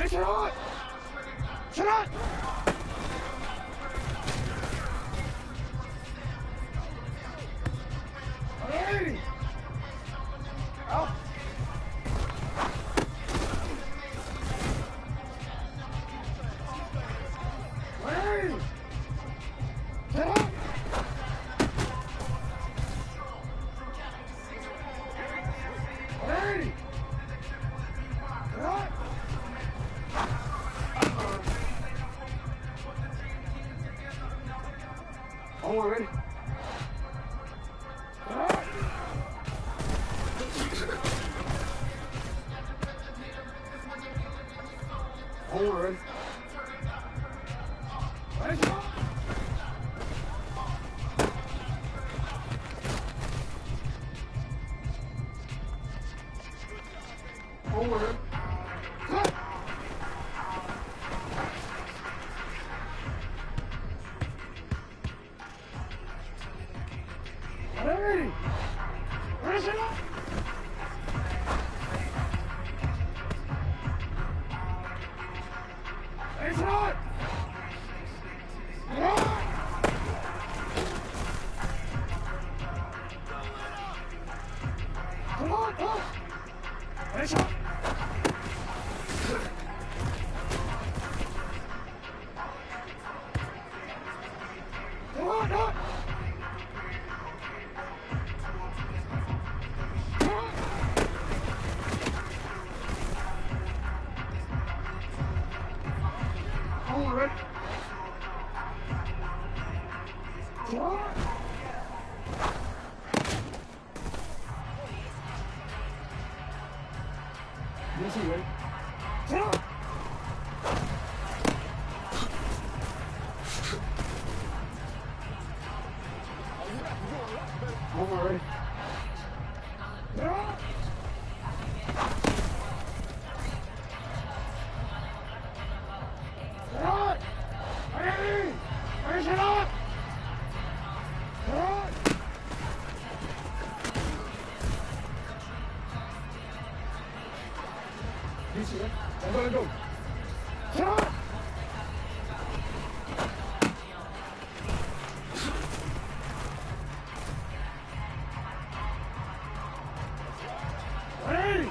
Shut up! Hey! Out! Hey! Shut up! Hey! Shut up! Hold on, ready? Hold on, ready? Let's go! Hold on, ready? Cut! Ready? Finish it up! It's hot! Come on, come! Finish up! Come on, come! Hold on, Rick. Come on! Yes, you ready? Come on! Hold on, ready? Come on! Come on! Ready? Finish it up! Come on! This way. I'm gonna go. Come on! Ready?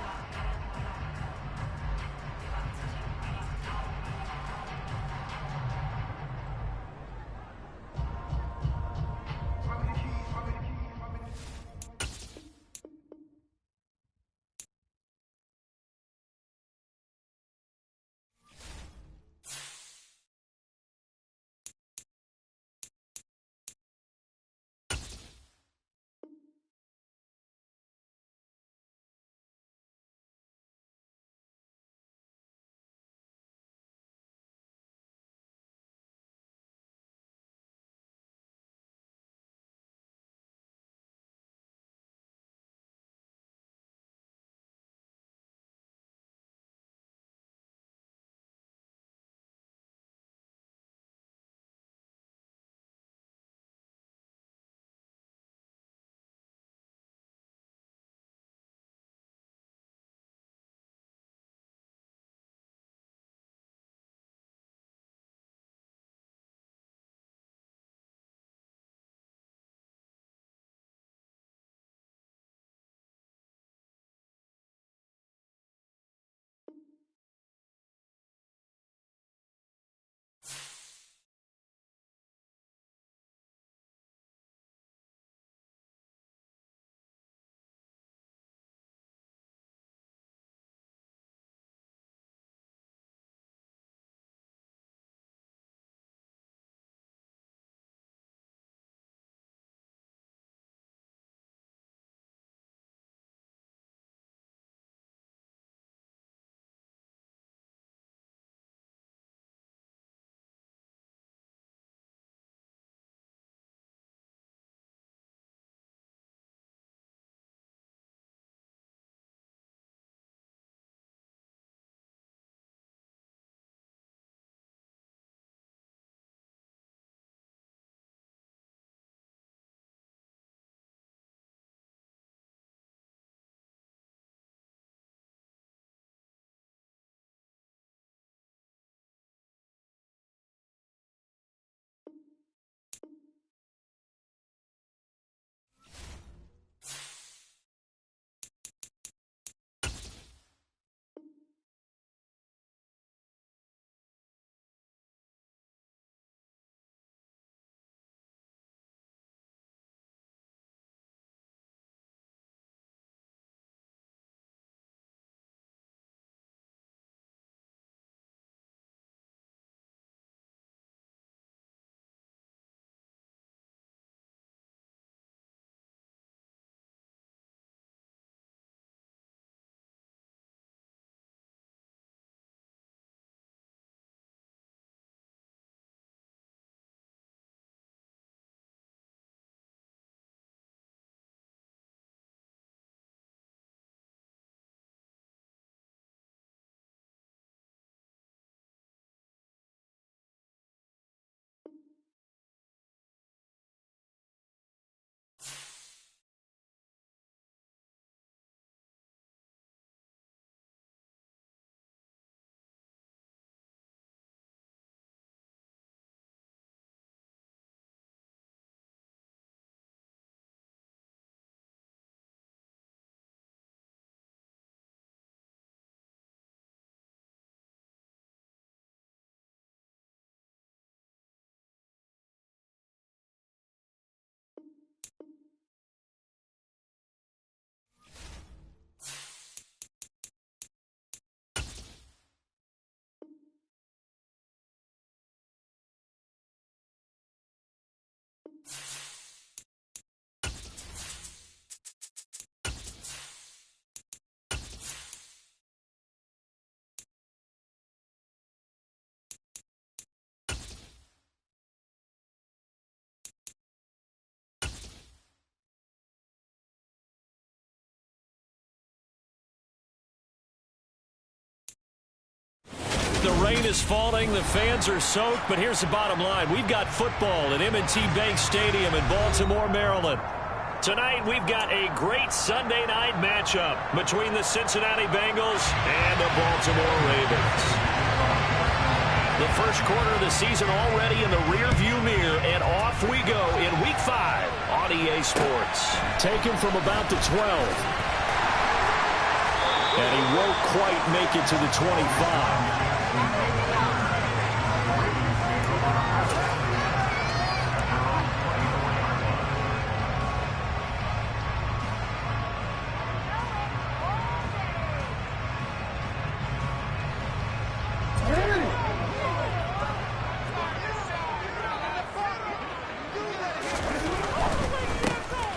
the rain is falling, the fans are soaked, but here's the bottom line. We've got football at M&T Bank Stadium in Baltimore, Maryland. Tonight, we've got a great Sunday night matchup between the Cincinnati Bengals and the Baltimore Ravens. The first quarter of the season already in the rearview mirror, and off we go in Week 5 on EA Sports. Taken from about the 12. And he won't quite make it to the 25.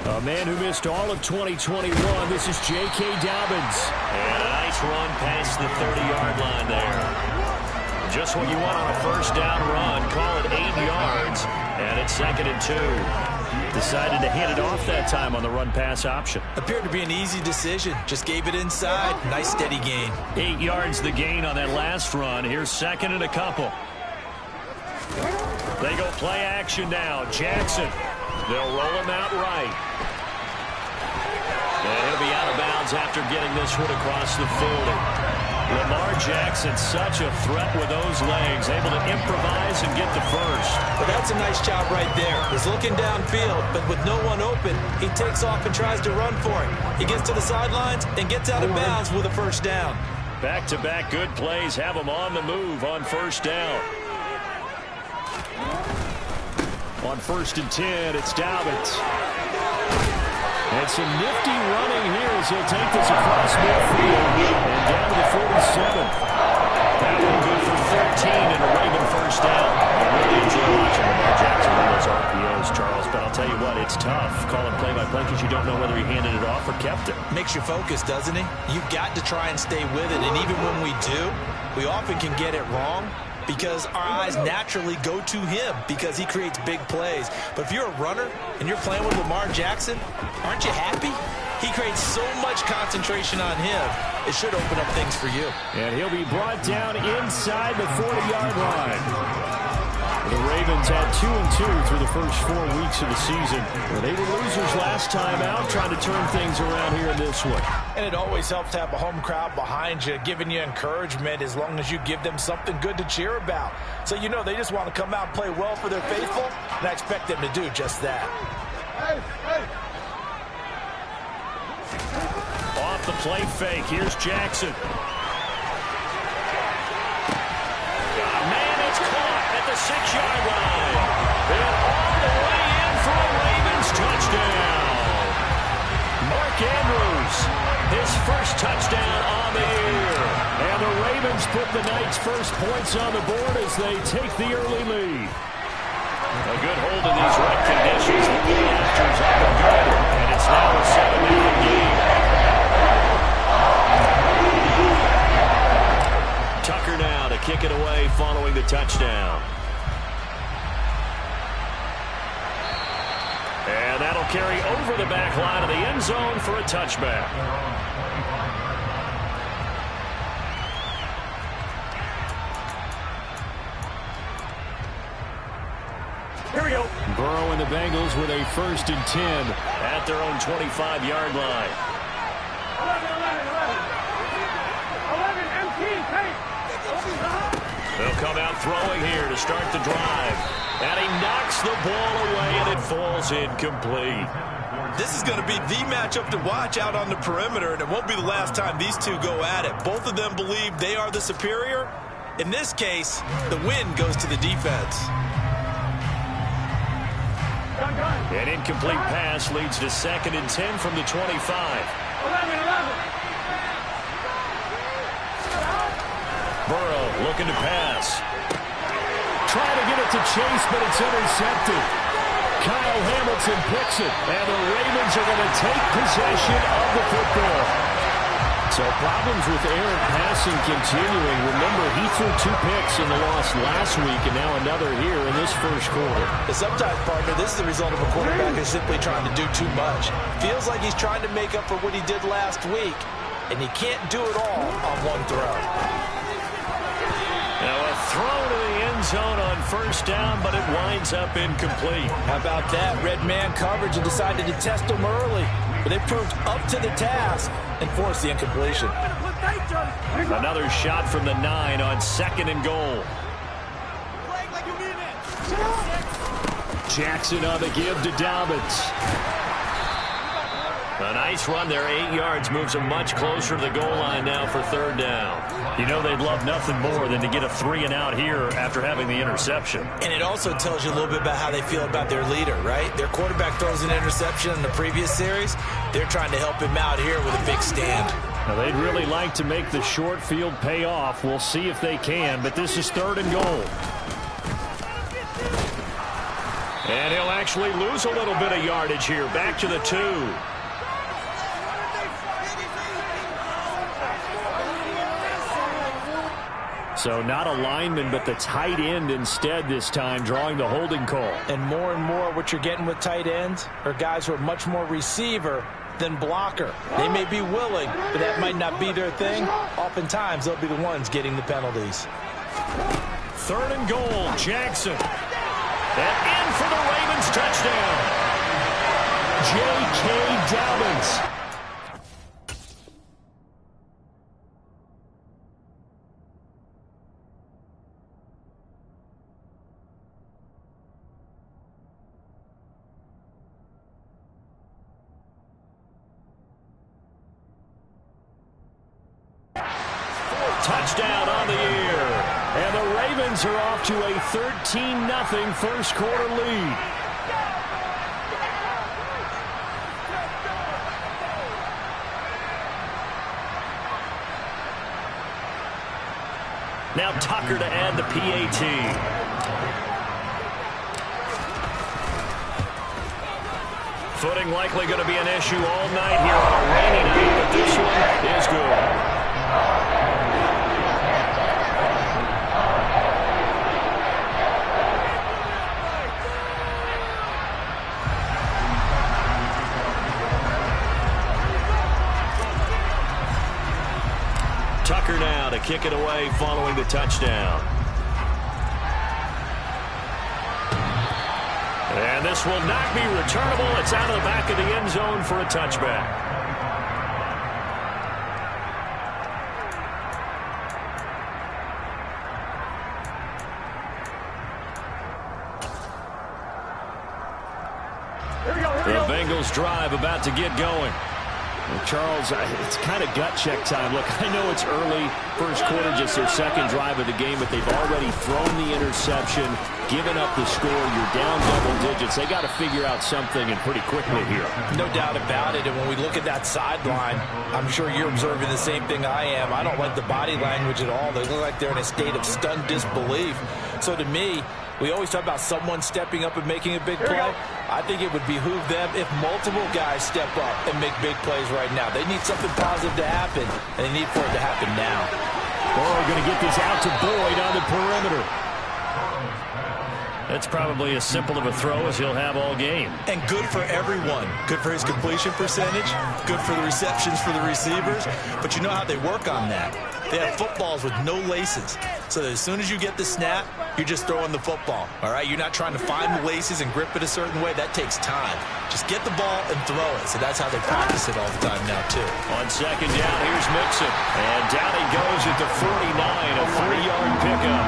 A man who missed all of 2021, this is J.K. Dobbins. And a nice run past the 30-yard line there. Just what you want on a first down run. Call it 8 yards, and it's 2nd and 2. Decided to hand it off that time on the run-pass option. Appeared to be an easy decision. Just gave it inside. Nice steady gain. 8 yards the gain on that last run. Here's 2nd and a couple. They go play action now. Jackson. They'll roll him out right. And he'll be out of bounds after getting this one across the 40. Lamar Jackson, such a threat with those legs, able to improvise and get the first. Well, that's a nice job right there. He's looking downfield, but with no one open, he takes off and tries to run for it. He gets to the sidelines and gets out of bounds with a first down. Back-to-back good plays have him on the move on first down. On 1st and 10, it's Dobbins. And some nifty running here as he'll take this across midfield and down to the 47. That will go for 13 and a Raven first down. I really enjoy watching Lamar Jackson run those RPOs, Charles, but I'll tell you what, it's tough calling play-by-play because you don't know whether he handed it off or kept it. Makes you focus, doesn't he? You've got to try and stay with it, and even when we do, we often can get it wrong, because our eyes naturally go to him because he creates big plays. But if you're a runner and you're playing with Lamar Jackson, aren't you happy? He creates so much concentration on him. It should open up things for you. And he'll be brought down inside the 40-yard line. The Ravens had 2-2 through the first 4 weeks of the season. Well, they were losers last time out, trying to turn things around here in this one. And it always helps to have a home crowd behind you, giving you encouragement as long as you give them something good to cheer about. So you know they just want to come out and play well for their faithful, and I expect them to do just that. Off the play fake, here's Jackson. Man, it's caught at the 6-yard line. And all the way in for a Ravens touchdown. Mark Andrews, his first touchdown on the year. And the Ravens put the night's first points on the board as they take the early lead. A good hold in these wet conditions. The lead after's up and good. And it's now a 7-0 game. Tucker now to kick it away following the touchdown. And that'll carry over the back line of the end zone for a touchback. Here we go. Burrow and the Bengals with a 1st and 10 at their own 25-yard line. 11 MT, take. They'll come out throwing here to start the drive. And he knocks the ball away, and it falls incomplete. This is going to be the matchup to watch out on the perimeter, and it won't be the last time these two go at it. Both of them believe they are the superior. In this case, the win goes to the defense. An incomplete pass leads to 2nd and 10 from the 25. 11. Burrow looking to pass. Trying to get it to Chase, but it's intercepted. Kyle Hamilton picks it, and the Ravens are going to take possession of the football. So problems with errant passing continuing. Remember, he threw 2 picks in the loss last week, and now another here in this first quarter. Sometimes, partner, this is the result of a quarterback who's simply trying to do too much. Feels like he's trying to make up for what he did last week, and he can't do it all on one throw. throw to the end zone on first down, but it winds up incomplete. How about that? Red man coverage and decided to test them early. But they proved up to the task and forced the incompletion. Another shot from the 9 on 2nd and goal. Jackson on the give to Dobbins. A nice run there, 8 yards, moves them much closer to the goal line now for 3rd down. You know they'd love nothing more than to get a 3-and-out here after having the interception. And it also tells you a little bit about how they feel about their leader, right? Their quarterback throws an interception in the previous series. They're trying to help him out here with a big stand. Now they'd really like to make the short field pay off. We'll see if they can, but this is 3rd and goal. And he'll actually lose a little bit of yardage here. Back to the 2. So not a lineman, but the tight end instead this time, drawing the holding call. And more what you're getting with tight ends are guys who are much more receiver than blocker. They may be willing, but that might not be their thing. Oftentimes, they'll be the ones getting the penalties. 3rd and goal, Jackson. And in for the Ravens touchdown. J.K. Dobbins. Touchdown on the year. And the Ravens are off to a 13-0 first quarter lead. Now Tucker to add the PAT. Footing likely going to be an issue all night here on a rainy night, but this one is good. Tucker now to kick it away following the touchdown. And this will not be returnable. It's out of the back of the end zone for a touchback. The Bengals drive about to get going. Well, Charles, it's kind of gut check time. Look, I know it's early, first quarter, just their 2nd drive of the game, but they've already thrown the interception, given up the score. You're down double digits. They got to figure out something, and pretty quickly here. No doubt about it. And when we look at that sideline, I'm sure you're observing the same thing I am. I don't like the body language at all. They look like they're in a state of stunned disbelief. So to me, we always talk about someone stepping up and making a big play. I think it would behoove them if multiple guys step up and make big plays right now. They need something positive to happen, and they need for it to happen now. Burrow going to get this out to Boyd on the perimeter. That's probably as simple of a throw as he'll have all game. And good for everyone. Good for his completion percentage. Good for the receptions for the receivers. But you know how they work on that. They have footballs with no laces. So as soon as you get the snap, you're just throwing the football. All right? You're not trying to find the laces and grip it a certain way. That takes time. Just get the ball and throw it. So that's how they practice it all the time now, too. On 2nd down, here's Mixon. And down he goes at the 49, a 3-yard pickup.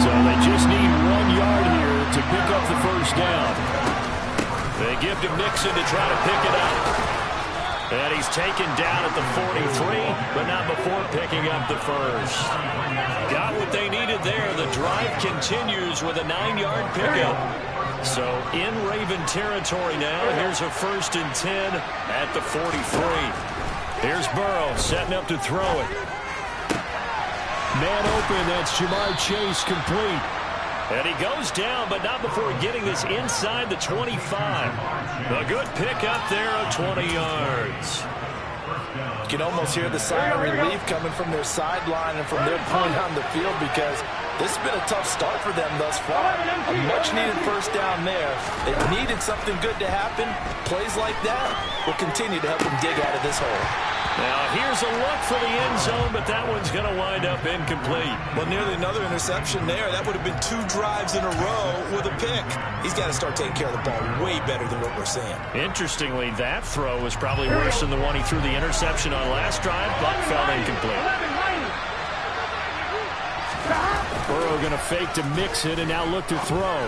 So they just need 1 yard here to pick up the first down. They give to Mixon to try to pick it up. And he's taken down at the 43, but not before picking up the first. Got what they needed there. The drive continues with a 9-yard pickup. So in Raven territory now. Here's a 1st and 10 at the 43. Here's Burrow setting up to throw it. Man open, that's Jamar Chase, complete. And he goes down, but not before getting this inside the 25. A good pickup there of 20 yards. You can almost hear the sigh of relief coming from their sideline and from their point on the field because This has been a tough start for them thus far. A much-needed first down there. They needed something good to happen. Plays like that will continue to help them dig out of this hole. Now, here's a look for the end zone, but that one's going to wind up incomplete. Well, nearly another interception there. That would have been 2 drives in a row with a pick. He's got to start taking care of the ball way better than what we're seeing. Interestingly, that throw was probably worse than the one he threw the interception on last drive, but fell incomplete. Burrow going to fake to mix it and now look to throw.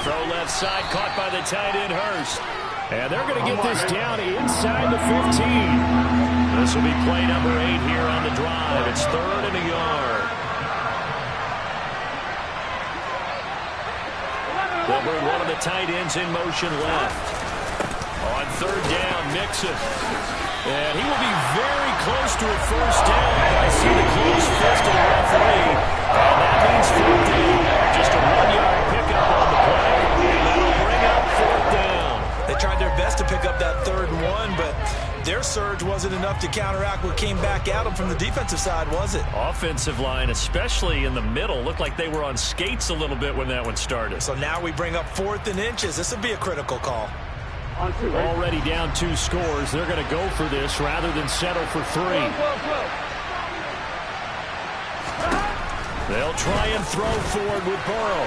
Throw left side, caught by the tight end Hurst. And they're going to get this down inside the 15. This will be play number 8 here on the drive. It's 3rd and a yard. They'll bring one of the tight ends in motion left. On 3rd down, Mixon. And he will be very close to a first down. I see the close fist of the referee. And that means 4th down. Just a 1-yard pickup on the play. And that'll bring up 4th down. They tried their best to pick up that 3rd and 1, but their surge wasn't enough to counteract what came back at them from the defensive side, was it? Offensive line, especially in the middle, looked like they were on skates a little bit when that one started. So now we bring up 4th and inches. This would be a critical call. Already down 2 scores. They're going to go for this rather than settle for 3. They'll try and throw forward with Burrow.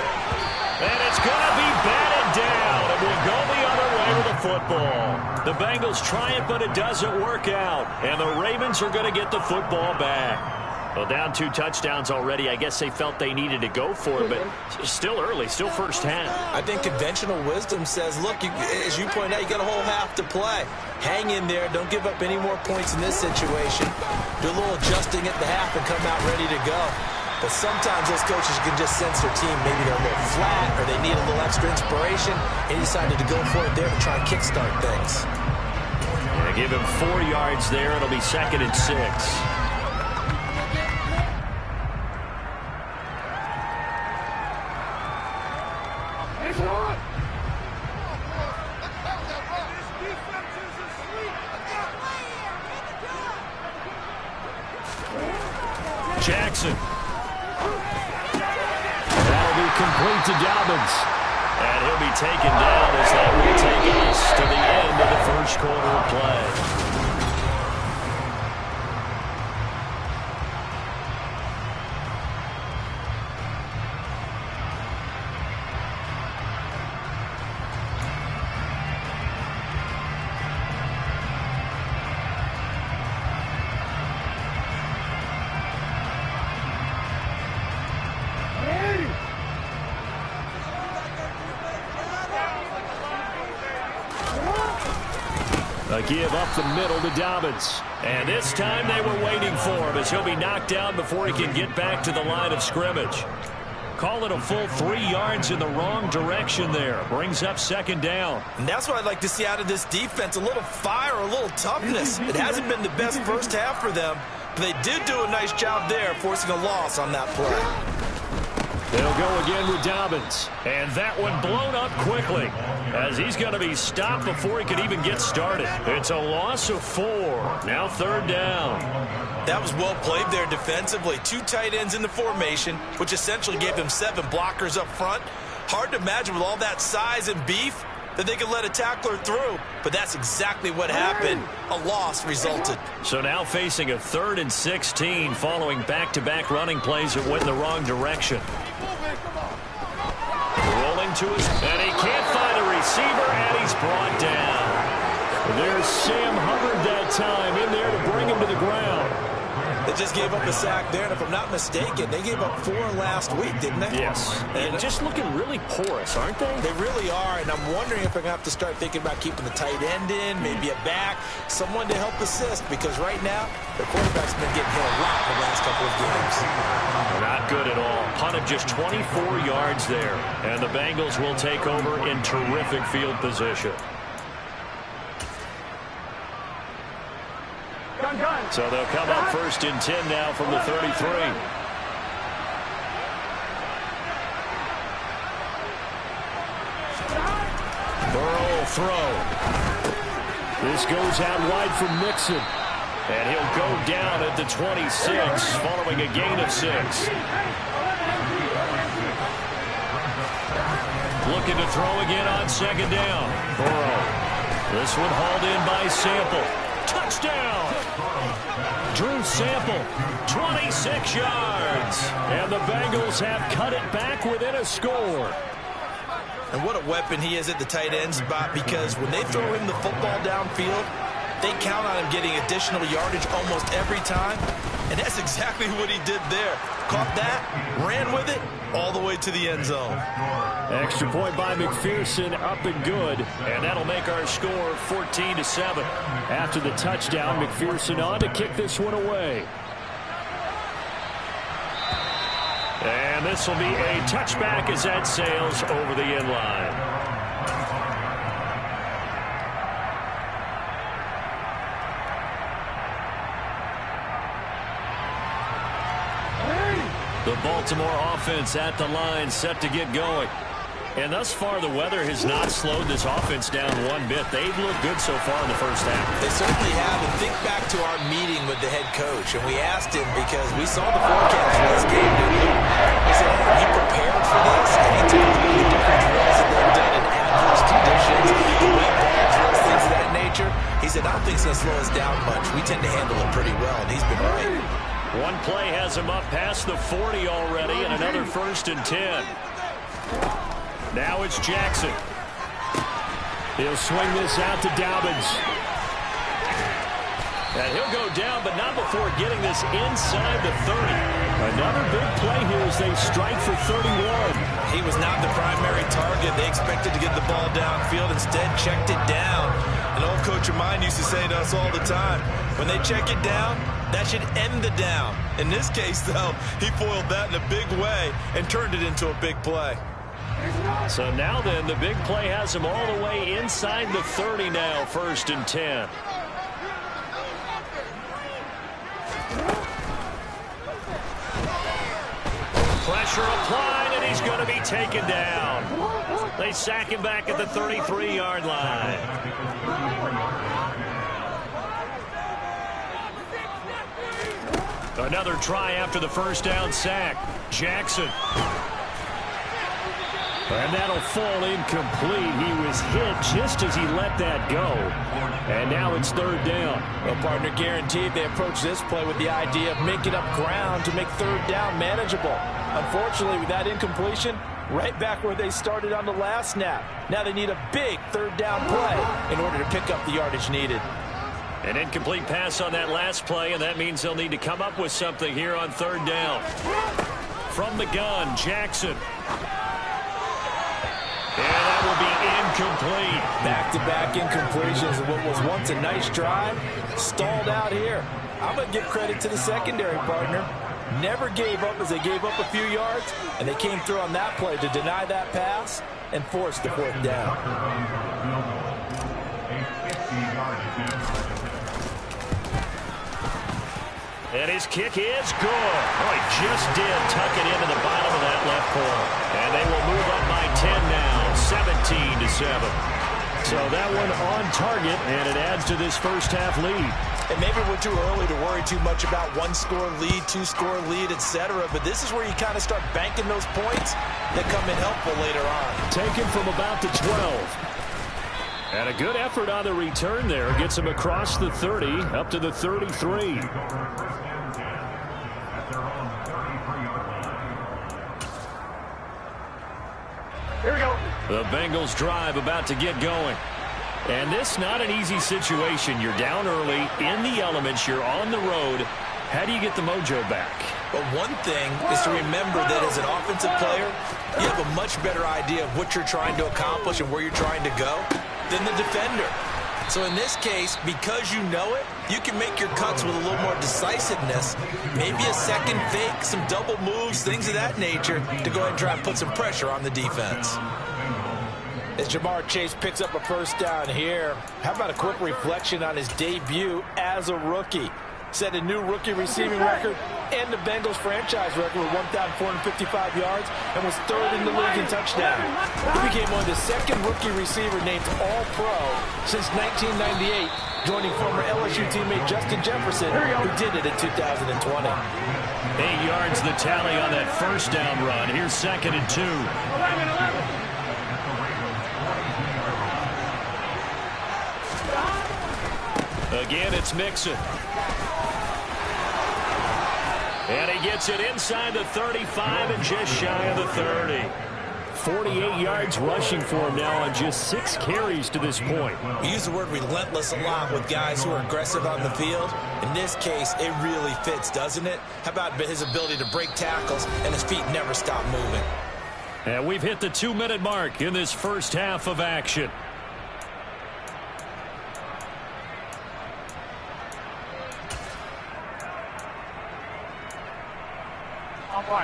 And it's going to be batted down. It will go the other way with the football. The Bengals try it, but it doesn't work out. And the Ravens are going to get the football back. Well, down 2 touchdowns already. I guess they felt they needed to go for it, but still early, still first half. I think conventional wisdom says, look, as you point out, you got a whole half to play. Hang in there. Don't give up any more points in this situation. Do a little adjusting at the half and come out ready to go. But sometimes those coaches can just sense their team. Maybe they're a little flat or they need a little extra inspiration. And he decided to go for it there to try and kickstart things. Yeah, give him 4 yards there. It'll be 2nd and 6. Jackson. That'll be complete to Dobbins. And he'll be taken down as that will take us to the end of the first quarter of play. A give up the middle to Dobbins. And this time they were waiting for him as he'll be knocked down before he can get back to the line of scrimmage. Call it a full 3 yards in the wrong direction there. Brings up 2nd down. And that's what I'd like to see out of this defense. A little fire, a little toughness. It hasn't been the best first half for them, but they did do a nice job there forcing a loss on that play. They'll go again with Dobbins. And that one blown up quickly as he's going to be stopped before he can even get started. It's a loss of 4. Now 3rd down. That was well played there defensively. 2 tight ends in the formation, which essentially gave them 7 blockers up front. Hard to imagine with all that size and beef that they could let a tackler through, but that's exactly what happened. A loss resulted. So now facing a 3rd and 16 following back-to-back running plays that went in the wrong direction. Rolling to his, and he can't find a receiver, and he's brought down. There's Sam Hubbard that time in there to bring him to the ground. They just gave up a sack there, and if I'm not mistaken, they gave up 4 last week, didn't they? Yes. And just looking really porous, aren't they? They really are, and I'm wondering if they're going to have to start thinking about keeping the tight end in, maybe a back, someone to help assist, because right now, the quarterback's been getting hit a lot in the last couple of games. Not good at all. Punted just 24 yards there, and the Bengals will take over in terrific field position. So they'll come up 1st and 10 now from the 33. Burrow will throw. This goes out wide for Mixon. And he'll go down at the 26 following a gain of 6. Looking to throw again on second down. Burrow. This one hauled in by Sample. Touchdown! Drew Sample, 26 yards. And the Bengals have cut it back within a score. And what a weapon he is at the tight end spot, because when they throw him the football downfield, they count on him getting additional yardage almost every time. And that's exactly what he did there. Caught that, ran with it, all the way to the end zone. Extra point by McPherson, up and good. And that'll make our score 14-7. After the touchdown, McPherson on to kick this one away. And this will be a touchback as that sails over the end line. The Baltimore offense at the line, set to get going. And thus far, the weather has not slowed this offense down one bit. They've looked good so far in the first half. They certainly have. And think back to our meeting with the head coach. And we asked him, because we saw the forecast for this game, didn't we? He said, "Are you prepared for this?" And he told us the different drills that they've done in adverse conditions, weight ball drills, things of that nature. He said, "I don't think it's going to slow us down much. We tend to handle it pretty well." And he's been right. One play has him up past the 40 already, and another 1st and 10. Now it's Jackson. He'll swing this out to Dobbins. And he'll go down, but not before getting this inside the 30. Another big play here as they strike for 31. He was not the primary target. They expected to get the ball downfield. Instead, checked it down. An old coach of mine used to say to us all the time, when they check it down, that should end the down. In this case, though, he foiled that in a big way and turned it into a big play. So now then, the big play has him all the way inside the 30 now, 1st and 10. Pressure applied, and he's going to be taken down. They sack him back at the 33-yard line. Another try after the first down sack. Jackson. And that'll fall incomplete. He was hit just as he let that go. And now it's 3rd down. Well, partner, guaranteed they approach this play with the idea of making up ground to make 3rd down manageable. Unfortunately, with that incompletion, right back where they started on the last snap. Now they need a big 3rd down play in order to pick up the yardage needed. An incomplete pass on that last play, and that means they'll need to come up with something here on 3rd down. From the gun, Jackson. And that will be incomplete. Back-to-back incompletions of what was once a nice drive, stalled out here. I'm going to give credit to the secondary, partner. Never gave up as they gave up a few yards, and they came through on that play to deny that pass and force the 4th down. And his kick is good. Oh, he just did tuck it into the bottom of that left corner. And they will move up by 10 now, 17-7. So that one on target, and it adds to this first half lead. And maybe we're too early to worry too much about 1-score lead, 2-score lead, etc. But this is where you kind of start banking those points that come in helpful later on. Taken from about the 12. And a good effort on the return there. Gets him across the 30, up to the 33. Here we go. The Bengals drive about to get going. And this not an easy situation. You're down early, in the elements, you're on the road. How do you get the mojo back? But one thing is to remember that as an offensive player, you have a much better idea of what you're trying to accomplish and where you're trying to go than the defender. So in this case, because you know it, you can make your cuts with a little more decisiveness, maybe a second fake, some double moves, things of that nature, to go ahead and try and put some pressure on the defense. As Jamar Chase picks up a 1st down here, how about a quick reflection on his debut as a rookie? Set a new rookie receiving record and the Bengals franchise record with 1,455 yards and was 3rd in the league in touchdown. He became one of the second rookie receiver named All-Pro since 1998, joining former LSU teammate Justin Jefferson, who did it in 2020. 8 yards the tally on that 1st down run. Here's 2nd and 2. Again, it's Mixon. And he gets it inside the 35 and just shy of the 30. 48 yards rushing for him now on just 6 carries to this point. We use the word relentless a lot with guys who are aggressive on the field. In this case, it really fits, doesn't it? How about his ability to break tackles and his feet never stop moving? And we've hit the 2-minute mark in this first half of action.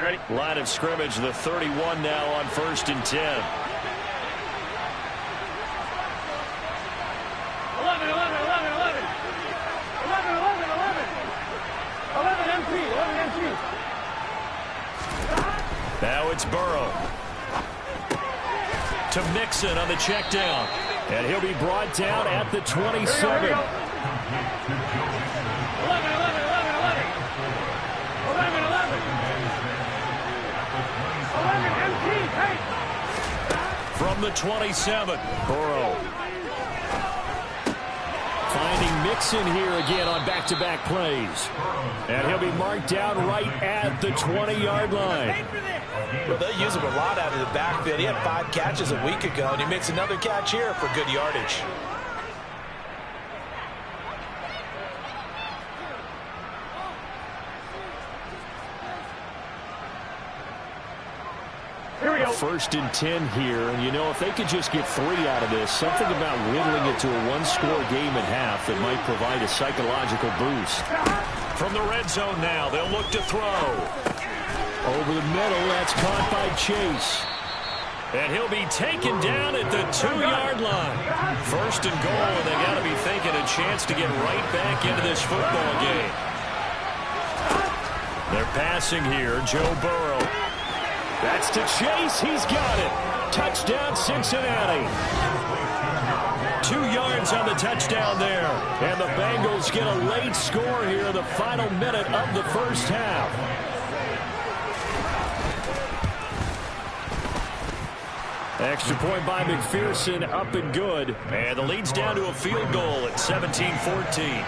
Ready? Line of scrimmage, the 31 now on 1st and 10. 11, 11, 11. 11, 11, 11. 11 MP, 11 MP. Now it's Burrow. To Mixon on the check down. And he'll be brought down at the 27. 11, 11, 11, 11. 11, 11. 11 MP, hey. From the 27, Burrow. Finding Mixon here again on back-to-back plays. And he'll be marked down right at the 20-yard line. Well, they'll use him a lot out of the backfield. He had 5 catches a week ago, and he makes another catch here for good yardage. Here we go. 1st and 10 here, and you know, if they could just get 3 out of this, something about whittling it to a 1-score game at half that might provide a psychological boost. From the red zone now, they'll look to throw. Over the middle, that's caught by Chase. And he'll be taken down at the 2-yard line. 1st and goal, and they got to be thinking a chance to get right back into this football game. They're passing here, Joe Burrow. That's to Chase. He's got it. Touchdown, Cincinnati. 2 yards on the touchdown there. And the Bengals get a late score here in the final minute of the first half. Extra point by McPherson, up and good. And the lead's down to a field goal at 17-14.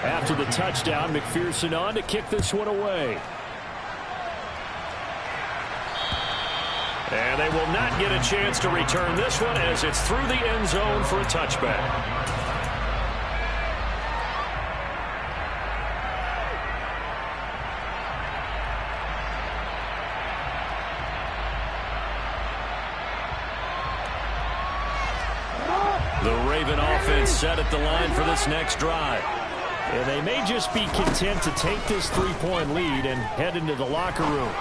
After the touchdown, McPherson on to kick this one away. And they will not get a chance to return this one as it's through the end zone for a touchback. The Raven offense set at the line for this next drive. And they may just be content to take this 3-point lead and head into the locker room.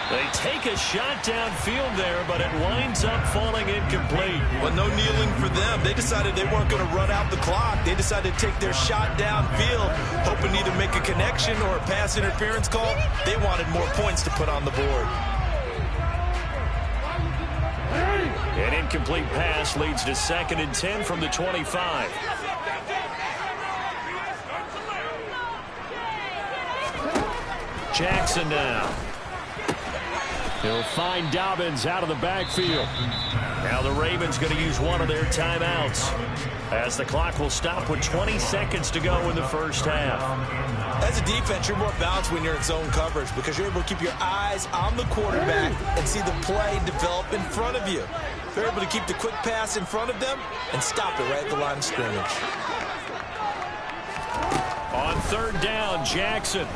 They take a shot downfield there, but it winds up falling incomplete. Well, no kneeling for them. They decided they weren't going to run out the clock. They decided to take their shot downfield, hoping to either make a connection or a pass interference call. They wanted more points to put on the board. An incomplete pass leads to 2nd and 10 from the 25. Jackson now. He'll find Dobbins out of the backfield. Now the Ravens going to use one of their timeouts as the clock will stop with 20 seconds to go in the first half. As a defense, you're more balanced when you're in zone coverage because you're able to keep your eyes on the quarterback and see the play develop in front of you. They're able to keep the quick pass in front of them and stop it right at the line of scrimmage. On 3rd down, Jackson.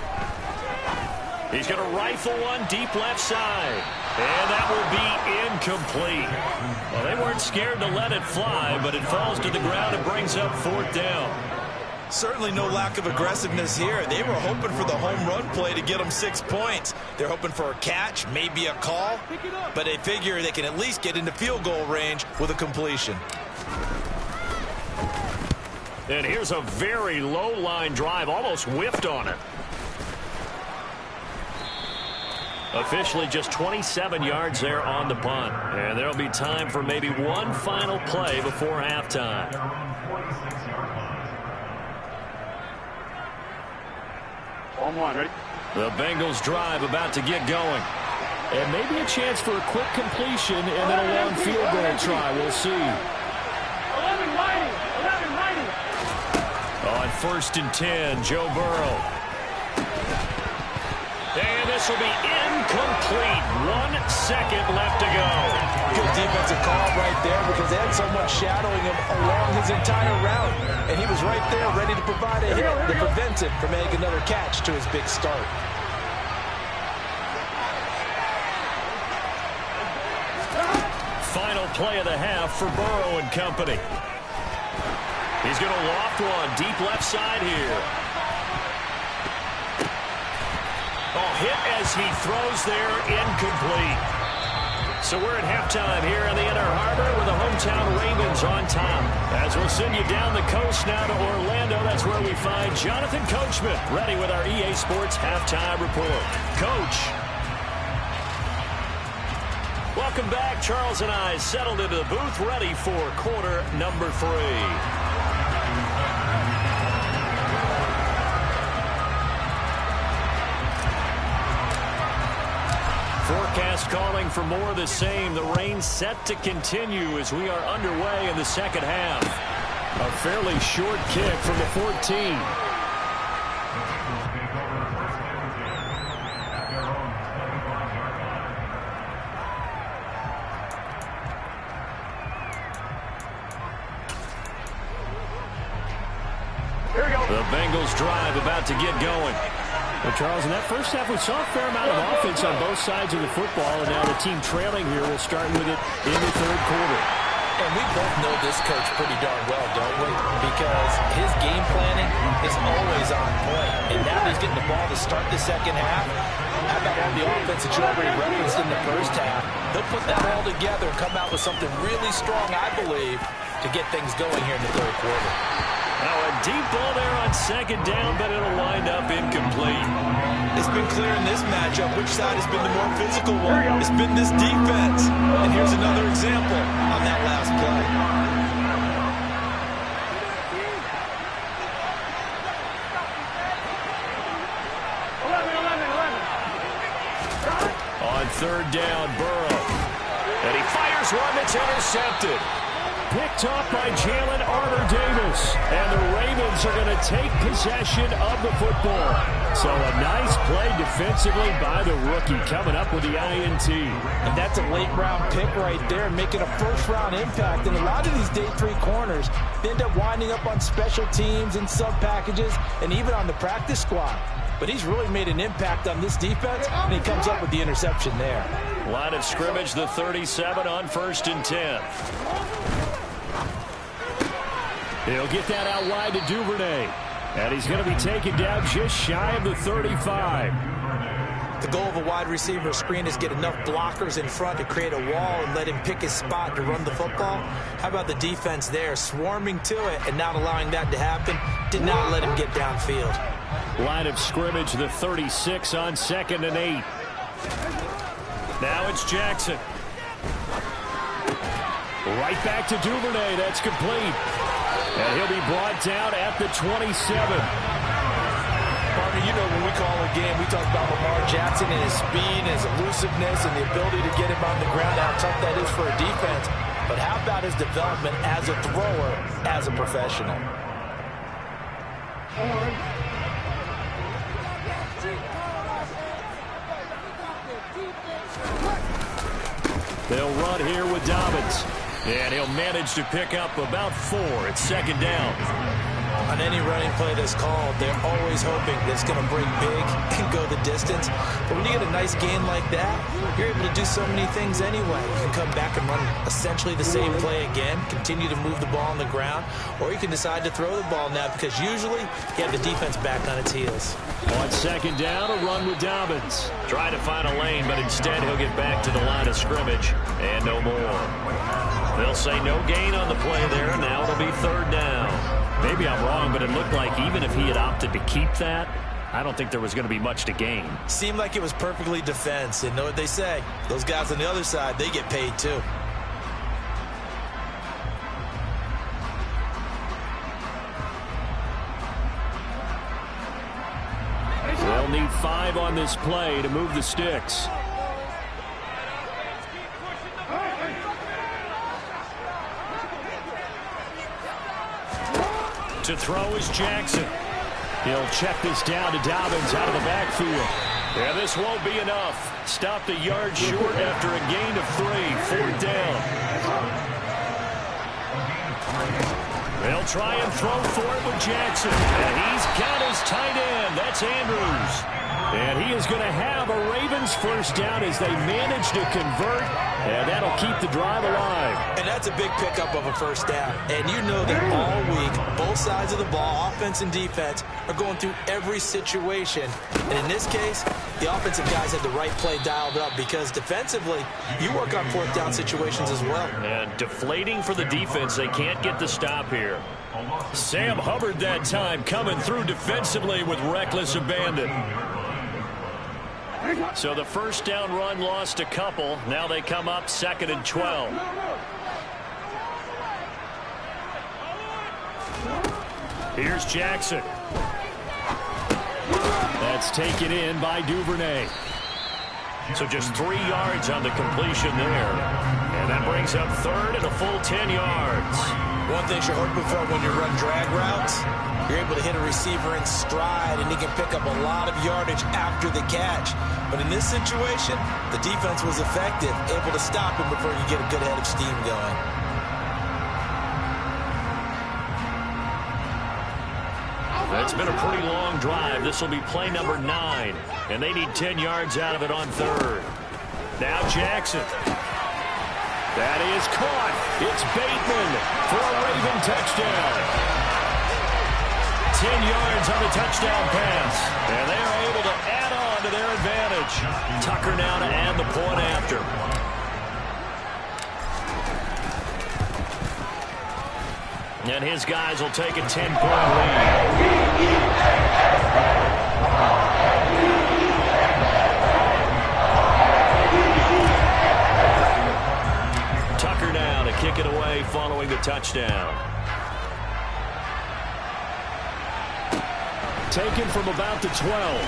He's going to rifle one deep left side. And that will be incomplete. Well, they weren't scared to let it fly, but it falls to the ground and brings up 4th down. Certainly no lack of aggressiveness here. They were hoping for the home run play to get them 6 points. They're hoping for a catch, maybe a call, but they figure they can at least get into field goal range with a completion. And here's a very low line drive, almost whiffed on it. Officially just 27 yards there on the punt. And there'll be time for maybe one final play before halftime. On 1, ready? The Bengals drive about to get going. And maybe a chance for a quick completion and then a long field goal try. We'll see. 11 mighty, 11 mighty. On 1st and 10, Joe Burrow. And this will be incomplete. 1 second left to go. Good defensive call right there because they had someone shadowing him along his entire route. And he was right there ready to provide a hit to prevent him from making another catch to his big start. Final play of the half for Burrow and company. He's going to loft one deep left side here. Oh, hit as he throws there, incomplete. So we're at halftime here in the Inner Harbor with the hometown Ravens on top. As we'll send you down the coast now to Orlando, that's where we find Jonathan Coachman ready with our EA Sports halftime report. Coach. Welcome back. Charles and I settled into the booth ready for quarter number 3. Forecast calling for more of the same. The rain set to continue as we are underway in the second half. A fairly short kick from the 14. The Bengals drive about to get going. Well, Charles, in that first half, we saw a fair amount of offense on both sides of the football, and now the team trailing here will start with it in the third quarter. And we both know this coach pretty darn well, don't we? Because his game planning is always on point. And now he's getting the ball to start the second half. How about all the offense that you already referenced in the first half? He'll put that all together and come out with something really strong, I believe, to get things going here in the third quarter. Now a deep ball there on second down, but it'll wind up incomplete. It's been clear in this matchup which side has been the more physical one. It's been this defense. And here's another example on that last play. On third down, Burrow. And he fires one that's intercepted. Picked off by Jalen Armour-Davis. And the Ravens are going to take possession of the football. So a nice play defensively by the rookie coming up with the INT. And that's a late-round pick right there, making a first-round impact. And a lot of these day 3 corners end up winding up on special teams and sub-packages and even on the practice squad. But he's really made an impact on this defense, and he comes up with the interception there. Line of scrimmage, the 37 on 1st and 10. He'll get that out wide to Duvernay. And he's going to be taken down just shy of the 35. The goal of a wide receiver screen is get enough blockers in front to create a wall and let him pick his spot to run the football. How about the defense there, swarming to it and not allowing that to happen? Did not let him get downfield. Line of scrimmage, the 36 on 2nd and 8. Now it's Jackson. Right back to Duvernay. That's complete. And he'll be brought down at the 27. Partner, you know when we call a game, we talk about Lamar Jackson and his speed and his elusiveness and the ability to get him on the ground, how tough that is for a defense. But how about his development as a thrower, as a professional? They'll run here with Dobbins. And he'll manage to pick up about 4 at 2nd down. On any running play that's called, they're always hoping that it's going to break big and go the distance. But when you get a nice game like that, you're able to do so many things anyway. You can come back and run essentially the same play again, continue to move the ball on the ground, or you can decide to throw the ball now because usually you have the defense back on its heels. On 2nd down, a run with Dobbins. Trying to find a lane, but instead he'll get back to the line of scrimmage. And no more. They'll say no gain on the play there. Now it'll be 3rd down. Maybe I'm wrong, but it looked like even if he had opted to keep that, I don't think there was going to be much to gain. Seemed like it was perfectly defense. And know what they say? Those guys on the other side, they get paid too. They'll need 5 on this play to move the sticks. To throw is Jackson. He'll check this down to Dobbins out of the backfield. Yeah, this won't be enough. Stopped a yard short after a gain of 3. 4th down. They'll try and throw for it with Jackson. And he's got his tight end. That's Andrews. And he is going to have a Ravens first down as they manage to convert. And that'll keep the drive alive. And that's a big pickup of a first down. And you know that all week, both sides of the ball, offense and defense, are going through every situation. And in this case, the offensive guys had the right play dialed up because defensively, you work on 4th down situations as well. And deflating for the defense. They can't get the stop here. Sam Hubbard that time coming through defensively with reckless abandon. So the first down run lost a couple. Now they come up 2nd and 12. Here's Jackson. That's taken in by Duvernay. So just 3 yards on the completion there. And that brings up 3rd and a full 10 yards. One thing you're hoping for when you run drag routes, you're able to hit a receiver in stride, and he can pick up a lot of yardage after the catch. But in this situation, the defense was effective, able to stop him before you get a good head of steam going. That's been a pretty long drive. This will be play number 9. And they need 10 yards out of it on 3rd. Now Jackson. That is caught. It's Bateman for a Raven touchdown. 10 yards on the touchdown pass. And they are able to add on to their advantage. Tucker now to add the point after. And his guys will take a 10-point lead. Tucker now to kick it away following the touchdown. Taken from about the 12.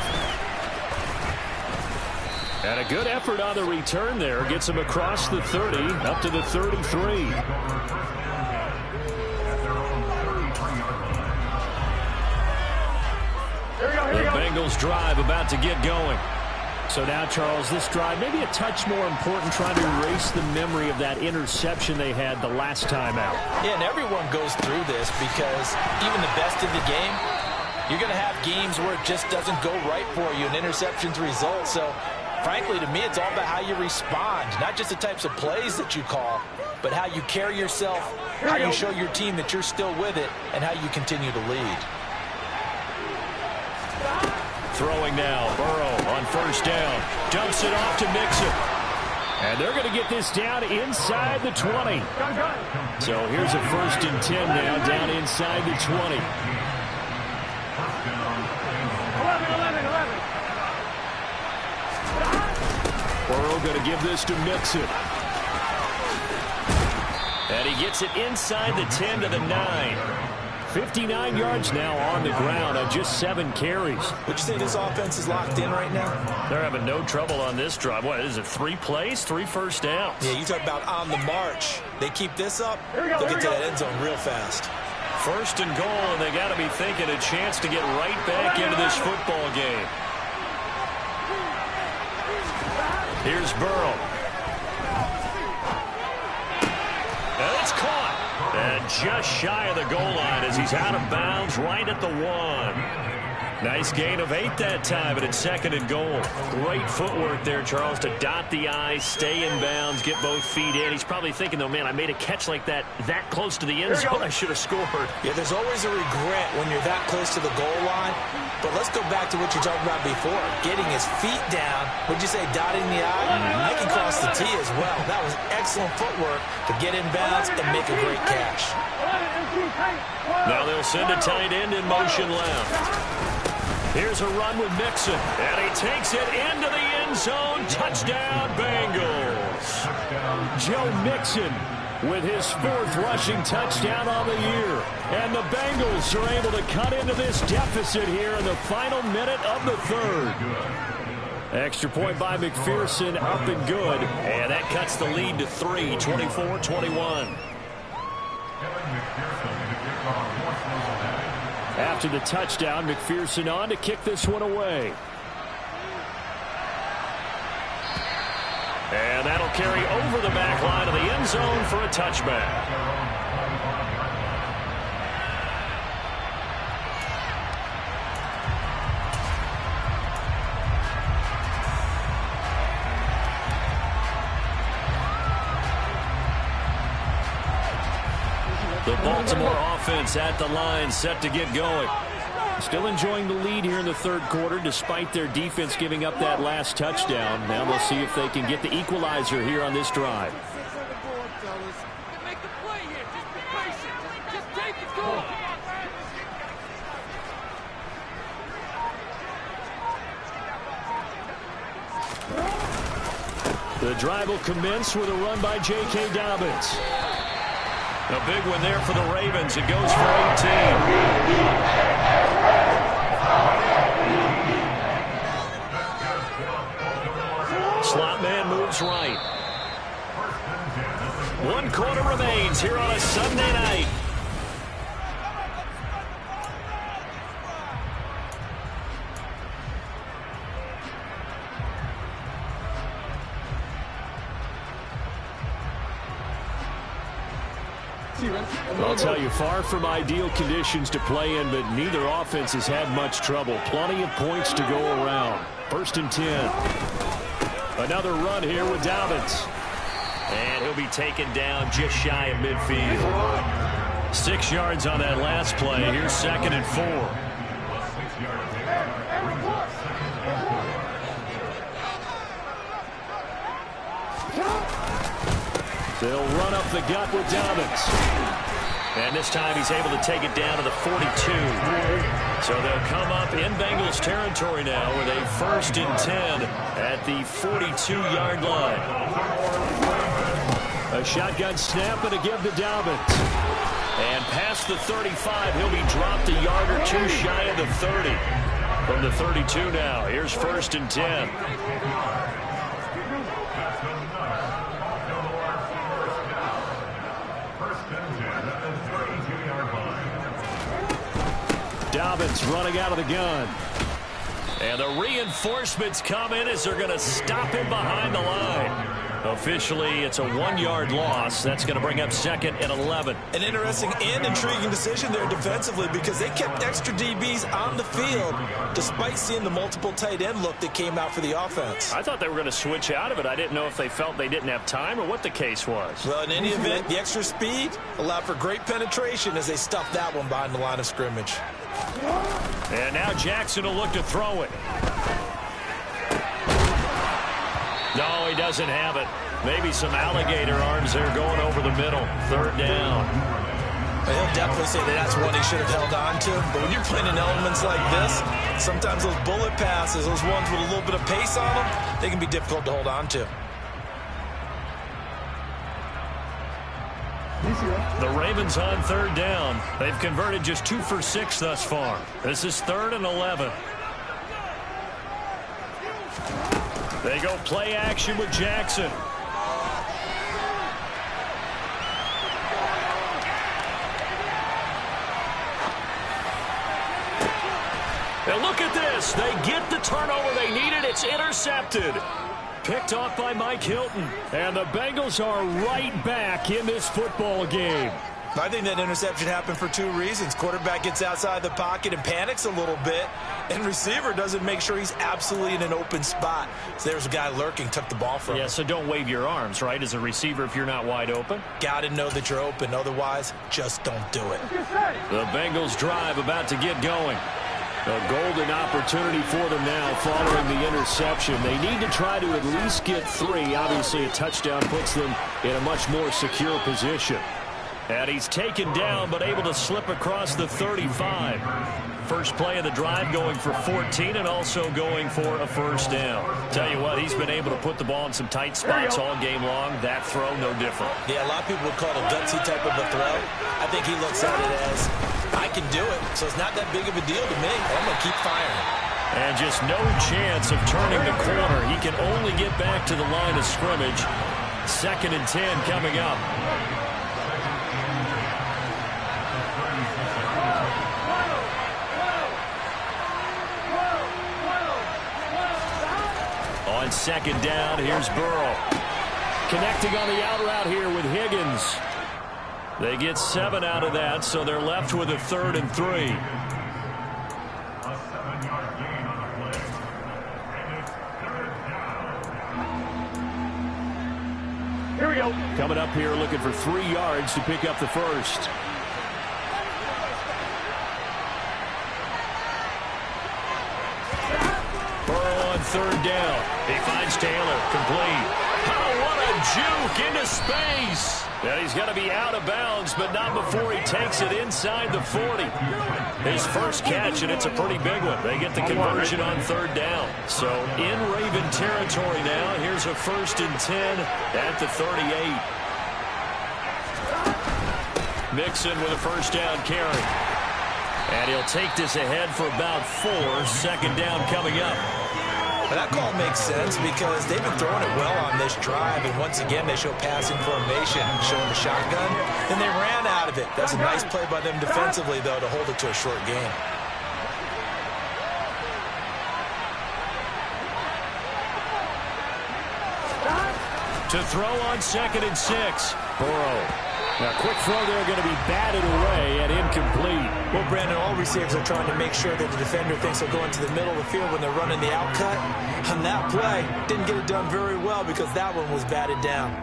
And a good effort on the return there. Gets him across the 30, up to the 33. The Bengals drive about to get going. So now, Charles, this drive maybe a touch more important, trying to erase the memory of that interception they had the last time out. Yeah, and everyone goes through this because even the best in the game, you're going to have games where it just doesn't go right for you, and interceptions result. So, frankly, to me, it's all about how you respond, not just the types of plays that you call, but how you carry yourself, how you show your team that you're still with it, and how you continue to lead. Throwing now, Burrow on first down. Dumps it off to Mixon. And they're going to get this down inside the 20. So here's a 1st and 10 now, down inside the 20. Burrow going to give this to Mixon. And he gets it inside the 10 to the 9. 59 yards now on the ground on just 7 carries. Would you say this offense is locked in right now? They're having no trouble on this drive. What is it, 3 plays, 3 first downs? Yeah, you talk about on the march. They keep this up, they'll get to that end zone real fast. 1st and goal, and they got to be thinking a chance to get right back into this football game. Here's Burrow. And it's caught. And just shy of the goal line as he's out of bounds right at the 1. Nice gain of 8 that time, but it's 2nd and goal. Great footwork there, Charles, to dot the I's, stay in bounds, get both feet in. He's probably thinking, though, man, I made a catch like that close to the end zone. I should have scored. Yeah, there's always a regret when you're that close to the goal line. But let's go back to what you talked about before. Getting his feet down, would you say dotting the I? Making across the T as well. That was excellent footwork to get in bounds and make a great catch. Now they'll send a tight end in motion left. Here's a run with Mixon, and he takes it into the end zone. Touchdown, Bengals. Joe Mixon with his 4th rushing touchdown on the year. And the Bengals are able to cut into this deficit here in the final minute of the 3rd. Extra point by McPherson, up and good. And that cuts the lead to 3, 24-21. After the touchdown, McPherson on to kick this one away. And that'll carry over the back line of the end zone for a touchback. The Baltimore offense at the line, set to get going. Still enjoying the lead here in the third quarter, despite their defense giving up that last touchdown. Now we'll see if they can get the equalizer here on this drive. The drive will commence with a run by J.K. Dobbins. A big one there for the Ravens. It goes for 18. Slot man moves right. 1 quarter remains here on a Sunday night. I'll tell you, far from ideal conditions to play in, but neither offense has had much trouble. Plenty of points to go around. 1st and 10. Another run here with Dobbins. And he'll be taken down just shy of midfield. 6 yards on that last play. Here's 2nd and 4. They'll run up the gut with Dobbins. And this time he's able to take it down to the 42. So they'll come up in Bengals territory now with a 1st and 10 at the 42-yard line. A shotgun snap and a give to Dobbins. And past the 35, he'll be dropped a yard or 2 shy of the 30. From the 32 now, here's 1st and 10. Dobbins running out of the gun. And the reinforcements come in as they're going to stop him behind the line. Officially, it's a 1-yard loss. That's going to bring up 2nd and 11. An interesting and intriguing decision there defensively because they kept extra DBs on the field despite seeing the multiple tight end look that came out for the offense. I thought they were going to switch out of it. I didn't know if they felt they didn't have time or what the case was. Well, in any event, the extra speed allowed for great penetration as they stuffed that one behind the line of scrimmage. And now Jackson will look to throw it. No, he doesn't have it. Maybe some alligator arms there going over the middle. 3rd down. He'll definitely say that that's one he should have held on to. But when you're playing in elements like this, sometimes those bullet passes, those ones with a little bit of pace on them, they can be difficult to hold on to. The Ravens on 3rd down. They've converted just 2 for 6 thus far. This is 3rd and 11. They go play action with Jackson. And look at this. They get the turnover they needed. It's intercepted. Picked off by Mike Hilton. And the Bengals are right back in this football game. I think that interception happened for 2 reasons. Quarterback gets outside the pocket and panics a little bit, and receiver doesn't make sure he's absolutely in an open spot. So there's a guy lurking, took the ball from him. Yeah, so don't wave your arms, right, as a receiver if you're not wide open. Got to know that you're open. Otherwise, just don't do it. The Bengals drive about to get going. A golden opportunity for them now following the interception. They need to try to at least get 3. Obviously, a touchdown puts them in a much more secure position. And he's taken down, but able to slip across the 35. First play of the drive going for 14 and also going for a 1st down. Tell you what, he's been able to put the ball in some tight spots all game long. That throw, no different. Yeah, a lot of people would call it a gutsy type of a throw. I think he looks at it as, I can do it, so it's not that big of a deal to me. I'm going to keep firing. And just no chance of turning the corner. He can only get back to the line of scrimmage. 2nd and 10 coming up. second down. Here's Burrow. Connecting on the out route here with Higgins. They get 7 out of that, so they're left with a 3rd and 3. Here we go. Coming up here looking for 3 yards to pick up the first. Burrow on 3rd down. He finds Taylor. Complete. Oh, what a juke into space. And he's going to be out of bounds, but not before he takes it inside the 40. His first catch, and it's a pretty big one. They get the conversion on 3rd down. So in Raven territory now. Here's a 1st and 10 at the 38. Mixon with a 1st down carry. And he'll take this ahead for about 4. 2nd down coming up. That call makes sense because they've been throwing it well on this drive, and once again they show passing formation, showing the shotgun, and they ran out of it. That's a nice play by them defensively, though, to hold it to a short game. To throw on 2nd and 6. Burrow. Now, quick throw there going to be batted away and incomplete. Well, Brandon, all receivers are trying to make sure that the defender thinks they'll go into the middle of the field when they're running the out cut. On that play, didn't get it done very well because that one was batted down.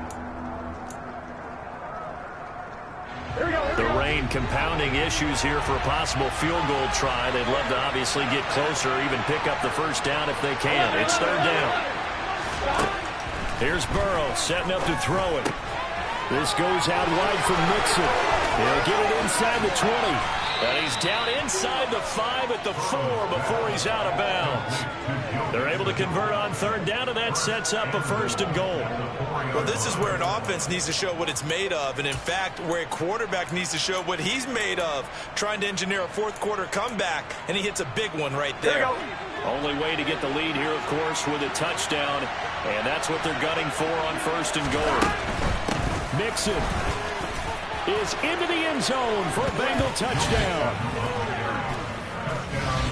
The rain compounding issues here for a possible field goal try. They'd love to obviously get closer, even pick up the 1st down if they can. It's 3rd down. Here's Burrow setting up to throw it. This goes out wide for Mixon. He'll get it inside the 20. And he's down inside the 5 at the 4 before he's out of bounds. They're able to convert on 3rd down, and that sets up a 1st and goal. Well, this is where an offense needs to show what it's made of, and in fact, where a quarterback needs to show what he's made of, trying to engineer a 4th quarter comeback, and he hits a big one right there. Only way to get the lead here, of course, with a touchdown, and that's what they're gunning for on 1st and goal. Mixon is into the end zone for a Bengal touchdown.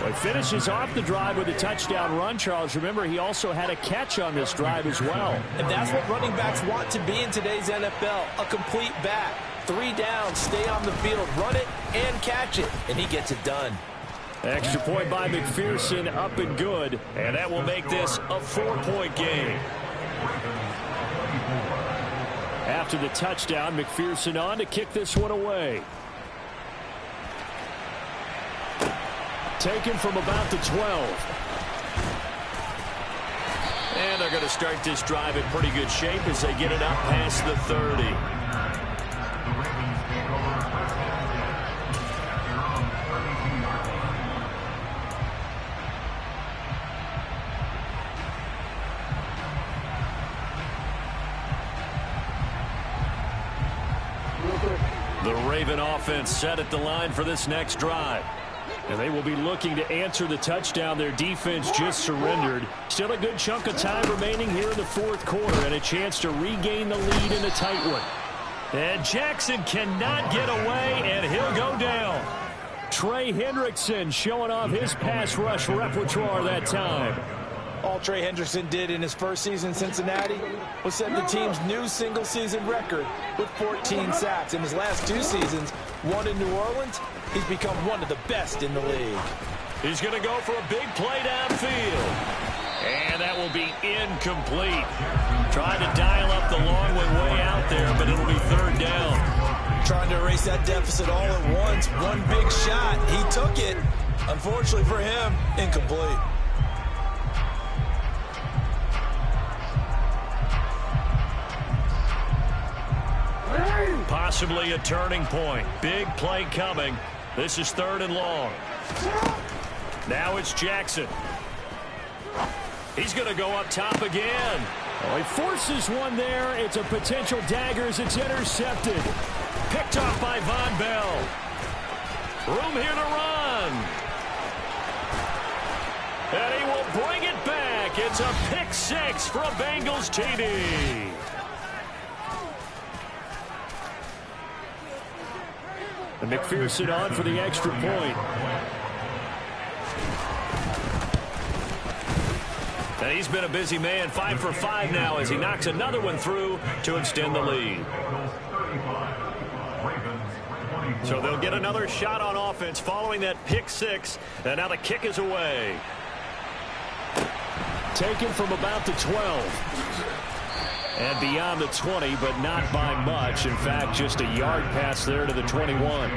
Well, he finishes off the drive with a touchdown run, Charles. Remember, he also had a catch on this drive as well. And that's what running backs want to be in today's NFL, a complete back. 3 downs, stay on the field, run it, and catch it, and he gets it done. Extra point by McPherson, up and good. And that will make this a 4-point game. After the touchdown, McPherson on to kick this one away. Taken from about the 12. And they're going to start this drive in pretty good shape as they get it up past the 30. The Raven offense set at the line for this next drive. And they will be looking to answer the touchdown their defense just surrendered. Still a good chunk of time remaining here in the 4th quarter and a chance to regain the lead in a tight one. And Jackson cannot get away, and he'll go down. Trey Hendrickson showing off his pass rush repertoire that time. All Trey Hendrickson did in his first season in Cincinnati was set the team's new single-season record with 14 sacks. In his last 2 seasons, 1 in New Orleans, he's become one of the best in the league. He's going to go for a big play downfield. And that will be incomplete. Trying to dial up the long one way out there, but it'll be 3rd down. Trying to erase that deficit all at once. One big shot. He took it. Unfortunately for him, incomplete. Possibly a turning point. Big play coming. This is 3rd and long. Now it's Jackson. He's going to go up top again. Oh, he forces one there. It's a potential dagger as it's intercepted. Picked off by Von Bell. Room here to run. And he will bring it back. It's a pick 6 for a Bengals TD. And McPherson on for the extra point. And he's been a busy man, 5 for 5 now as he knocks another one through to extend the lead. So they'll get another shot on offense following that pick 6, and now the kick is away. Taken from about the 12. And beyond the 20, but not by much. In fact, just a yard pass there to the 21.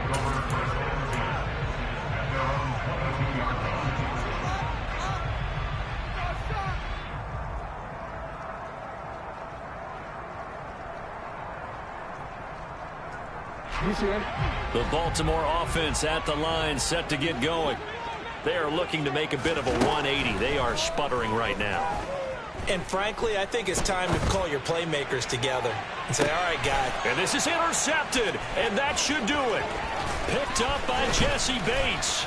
The Baltimore offense at the line, set to get going. They are looking to make a bit of a 180. They are sputtering right now. And frankly, I think it's time to call your playmakers together and say, all right, guys. And this is intercepted, and that should do it. Picked up by Jesse Bates.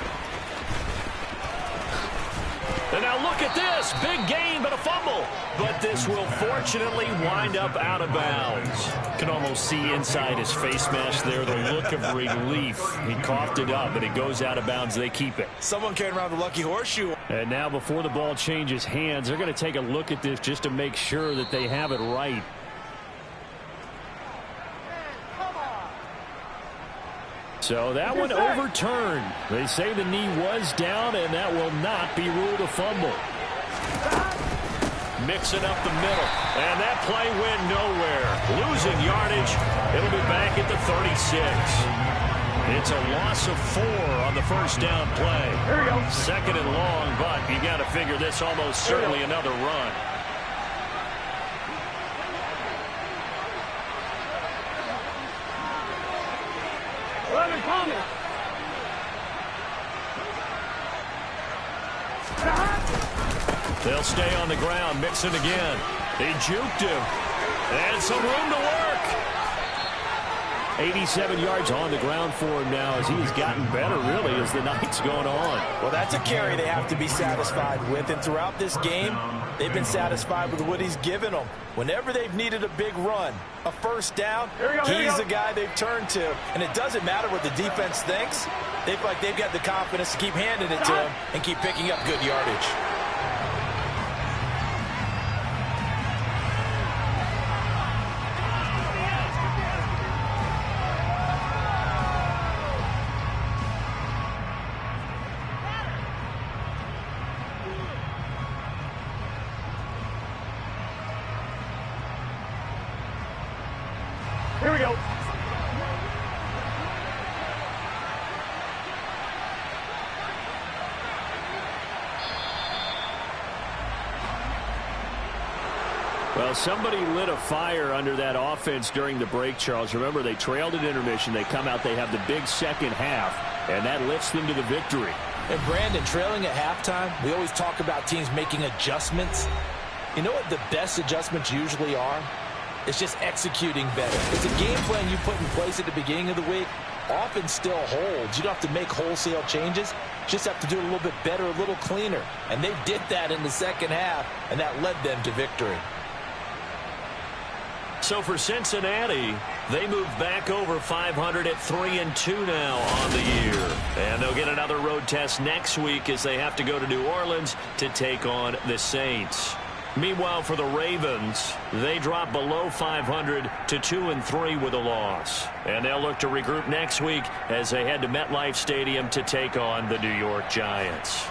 And now look at this. Big gain, but a fumble. But this will fortunately wind up out of bounds. Can almost see inside his face mask there the look of relief. He coughed it up, but it goes out of bounds. They keep it. Someone carrying around the lucky horseshoe. And now before the ball changes hands, they're going to take a look at this just to make sure that they have it right. So that one overturned. They say the knee was down, and that will not be ruled a fumble. Mixing up the middle, and that play went nowhere. Losing yardage. It'll be back at the 36. It's a loss of 4 on the first down play. Here we go. Second and long, but you got to figure this almost certainly another run. They'll stay on the ground, mixing again. He juked him. And some room to work. 87 yards on the ground for him now as he has gotten better, really, as the night's going on. Well, that's a carry they have to be satisfied with. And throughout this game, they've been satisfied with what he's given them. Whenever they've needed a big run, a first down, he's the guy they've turned to. And it doesn't matter what the defense thinks. They feel like they've got the confidence to keep handing it to him and keep picking up good yardage. Here we go. Well, somebody lit a fire under that offense during the break, Charles. Remember, they trailed at intermission. They come out, they have the big second half, and that lifts them to the victory. And Brandon, trailing at halftime, we always talk about teams making adjustments. You know what the best adjustments usually are? It's just executing better. It's a game plan you put in place at the beginning of the week. Often still holds. You don't have to make wholesale changes. You just have to do it a little bit better, a little cleaner. And they did that in the second half, and that led them to victory. So for Cincinnati, they move back over 500 at 3-2 now on the year. And they'll get another road test next week as they have to go to New Orleans to take on the Saints. Meanwhile, for the Ravens, they drop below 500 to 2-3 with a loss. And they'll look to regroup next week as they head to MetLife Stadium to take on the New York Giants.